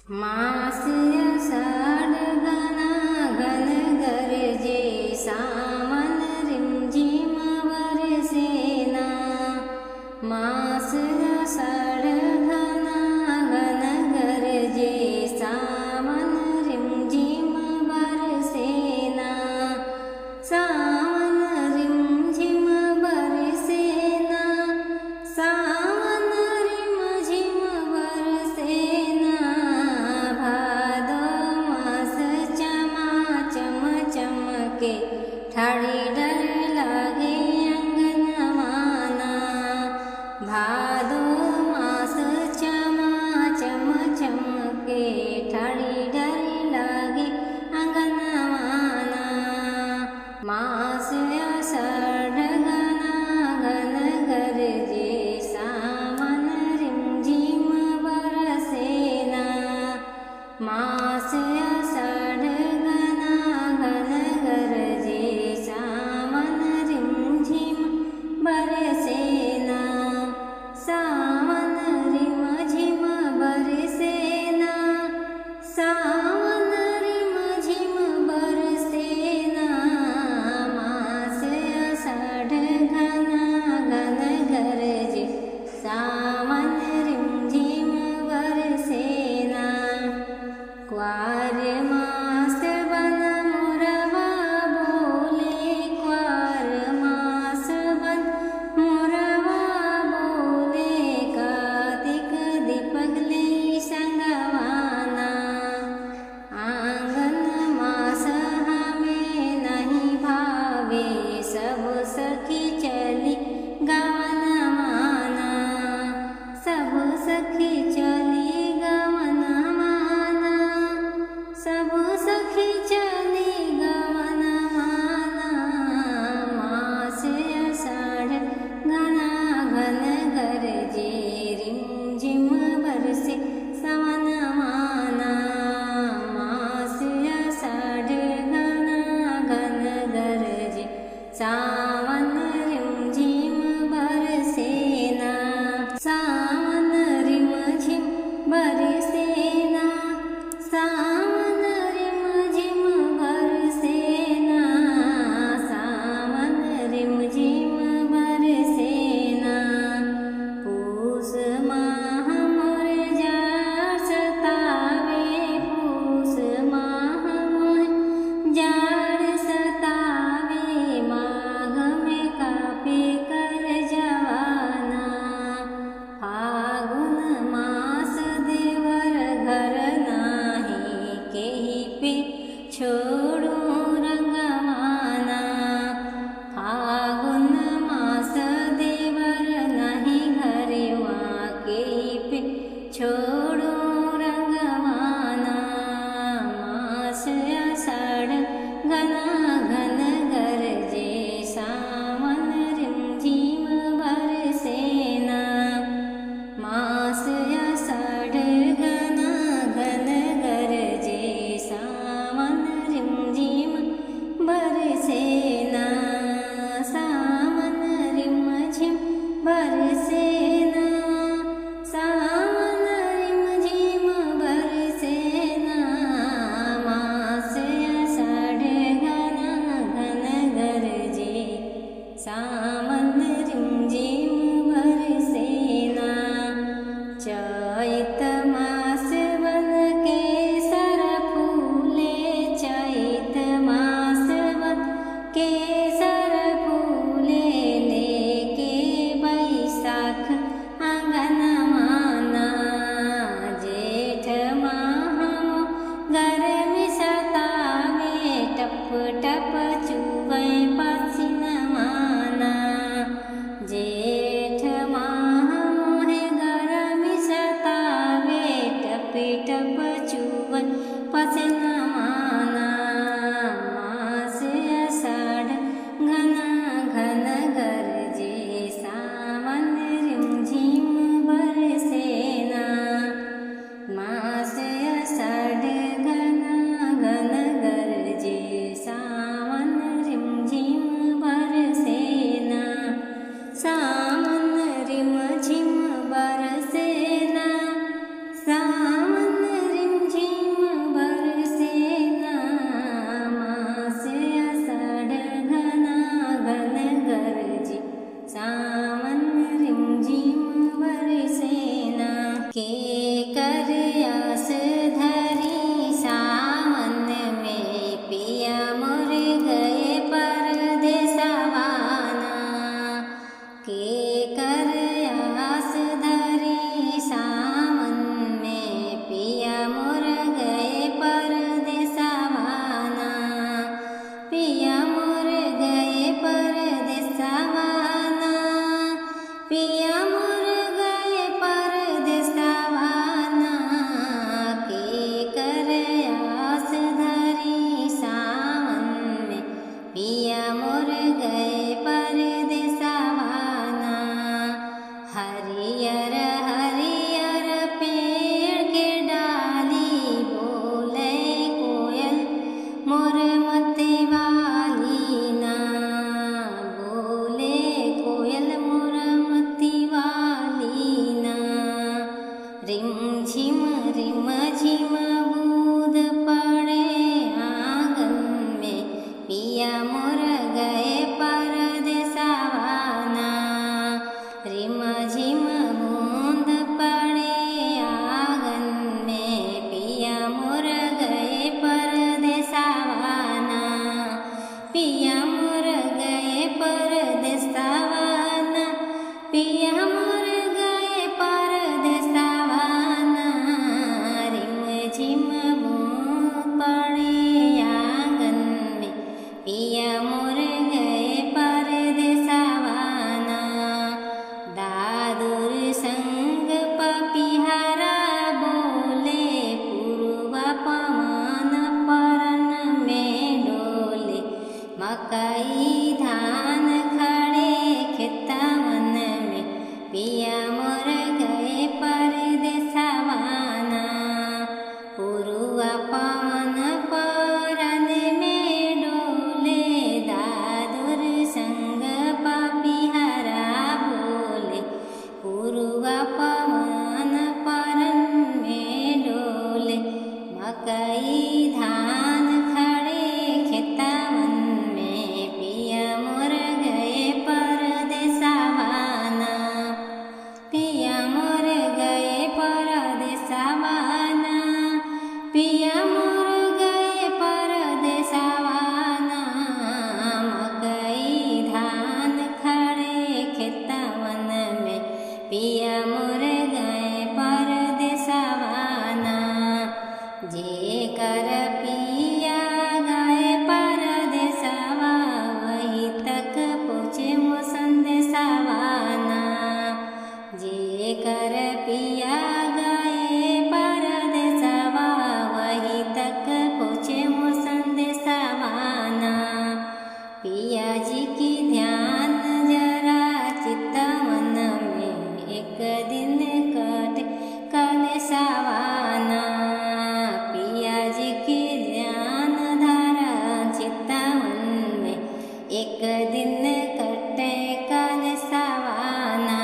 मास्य साड घना घन गरजे सावन रिमझिम बरसेना। मास्य साड घना घन गरजे सावन रिमझिम बरसेना। सावन रिमझिम बरसेना, सावन रिमझिम बरसेना। भादो मास चमाचम चमके, ठाड़ी डर लागे अंगनवाना। भादो मास चमाचम चमके, ठाड़ी डर लागे अंगनवाना। मास आषाढ़ घना घन गरजे सावन रिमझिम बरसेना। मास आषाढ़ घना घन गरजे सावन रिमझिम बरसेना। सावन रिमझिम बरसेना, सावन रिमझिम बरसेना। मास आषाढ़ घना घन गरजे सावन रिमझिम बरसेना। क्वार मास बन मोरवा बोले, क्वार मास बन मोरवा बोले। कार्तिक दीपक ले संगवाना। आंगन मास हमें नहीं भावे, सब सखी चली गवन माना। सब सखी चली गवन माना, सब सखी चली गवन माना। मास आषाढ़ घना घन गरजे रिमझिम बरसे सावन माना। मास आषाढ़ घना घन गरजे सावन रिमझिम बरसेना। सावन रिमझिम बरसेना, सावन रिमझिम बरसेना। सावन रिमझिम बरसेना। पूस माह मोर जाड़ सतावे, पूस माह मोर जाड़ सतावे। माघ में कापे कर जवाना। फागुन मास देवर घर नाही, केही पे छोड़ू रंगवाना। फागुन मास देवर नहीं घरवा, केही पे छोड़ू रंगवाना। मास आषाढ़ घना घन गरजे सावन रिमझिम बरसेना। मास आषाढ़ घना घन गरजे सावन रिमझिम बरसेना। सावन रिमझिम बरसेना, सावन रिमझिम बरसेना। मास आषाढ़ घना घन गरजे सावन रिमझिम बरसेना। चैत मास बन केसर फूले, चैत मास बन केसर फूले। लेके बैसाख आंगन माना। जेठ माह गर्मी सतावे, टप टप चुवे पसीन माना। जेठ माह मोहे गर्मी सतावे, टप टप चुवे पसीन माना। मास आषाढ़ घना घन गरजे सावन रिमझिम बरसेना। मास आषाढ़ घना घन गरजे सावन रिमझिम बरसेना। सावन रिमझिम बरसेना, सावन रिमझिम मकई धान खड़े खेतवन में, पिया मोर गए परदेसवाना, पिया मोर गए परदेसवाना, पिया मोर गए परदेसवाना। मकई धान खड़े खेतवन में, पिया मोर गए परदेसवाना। जेकर पिया गए परदेसवा, वही तक पहुँचे मो संदेशवाना। जेकर पिया गए परदेसवा, वही तक पहुँचे मो संदेशवाना। पिया जी की ध्यान जरा चितवन में, एक दिन कट कलेसवाना। पिया जी की ध्यान धारा चितवन में, एक दिन कटे कलेसवाना।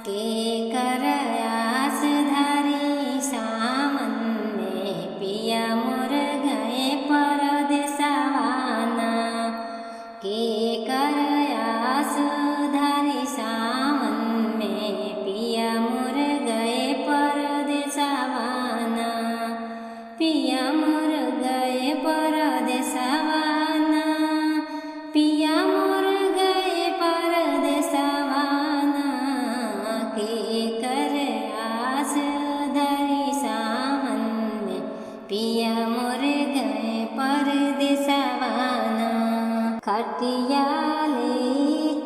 के कर आस धरी सावन में, पिया मोर गए परदेसवाना। के कर आस धरी सावन में, पिया मोर गए परदेसवाना। पिया मोर गए परदेसवाना, पिया मोर गए परदेसवाना। के कर आस धरी सावन में, पिया मोर गए परदेसवाना। खटिया ले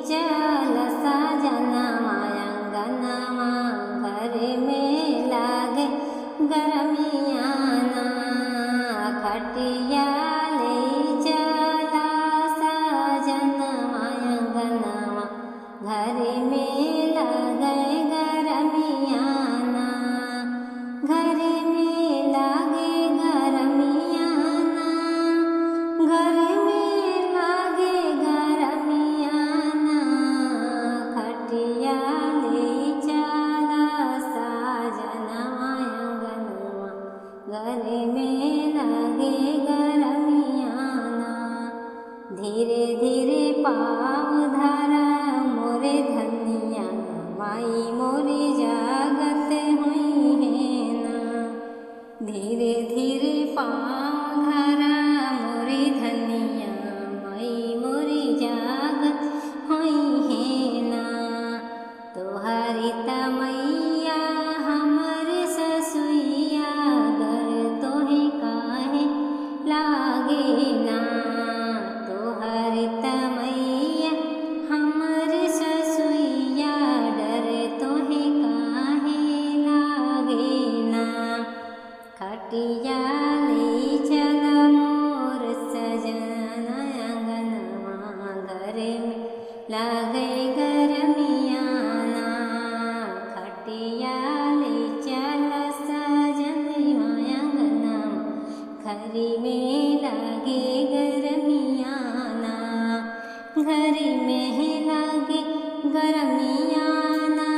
चल सजनवा अंगनवा, घर में लागे गरमियाना। खटिया ले चल सजनवा अंगनवा, घर में लागे गरमियाना। घर में लागे गरमियाना, घर में लागे गरमियाना। खटिया ले चला सजनवा अंगनवा, घर में लागे गरमियाना। धीरे धीरे पाँव धरा मोरे धनिया, माई मोरी जागत हुई है ना। धीरे धीरे पाँव धरा मोरी धनिया, माई मोरी जागत हुई है ना। तोहरी तमैया हमर ससुइया, दर तोहे काहे लागे ना। तोहरी तमैया हमर ससुइया, डर तोहे काहे लागे ना। खटिया ले चल मोर सजना अंगनवा, घर में लागे गरमियाना। खटिया ले चल सजनवा अंगनवा, घर में लागे गरमियाना। घर में लागे गरमियाना,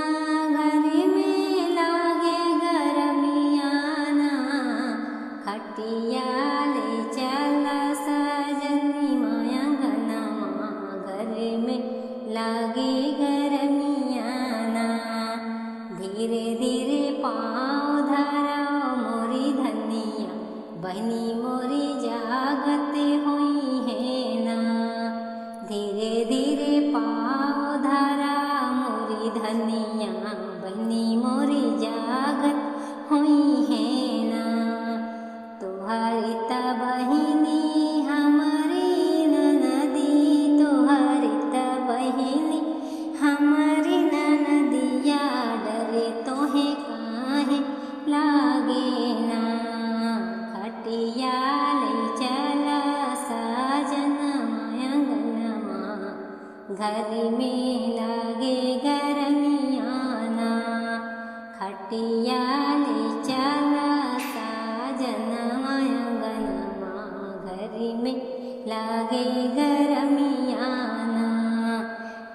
घर में लागे गरमियाना। खटिया ले चल सजनवा अंगनवा, घर में लागे गरमियाना। धीरे धीरे पाँव धरा मोरी धनिया, बहनी मोरी जागत हुई है ना। धीरे धीरे पाँव धरा मोरी धनिया, बहनी मोरी जागत हुई है ना। तुहरी त बहिनी हमारी ननदी, तुहरी त बहिनी हमारी ननदिया, डरे तोहे काहे लागे ना। खटिया ले चला सजनवा अंगनवा, घर में लागे गरमियाना। खटिया ले चला सजनवा अंगनवा, घर में लागे गरमियाना।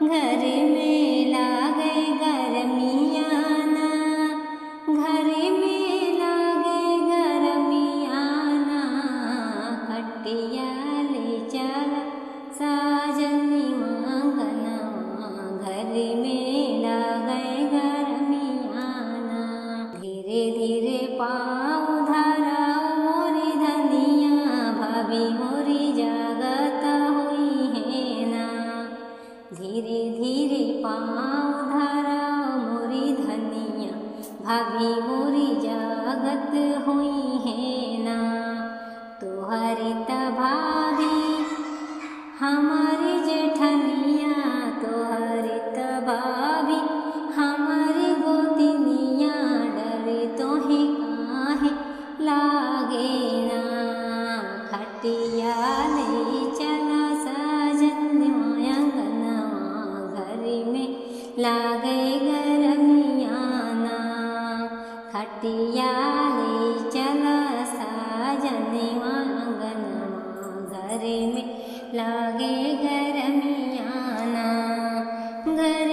घर में लागे गरमियाना, घर में लागे गरमियाना। धनिया तोहरित भाभी हमारी गोतिनिया डरे तोहे काहे लागे ना खटिया ले चला सजनवा अंगनवा घर में लागे गरमिया ना खटिया ले चला सजनवा अंगनवा घर में लागे गरमिया ना घर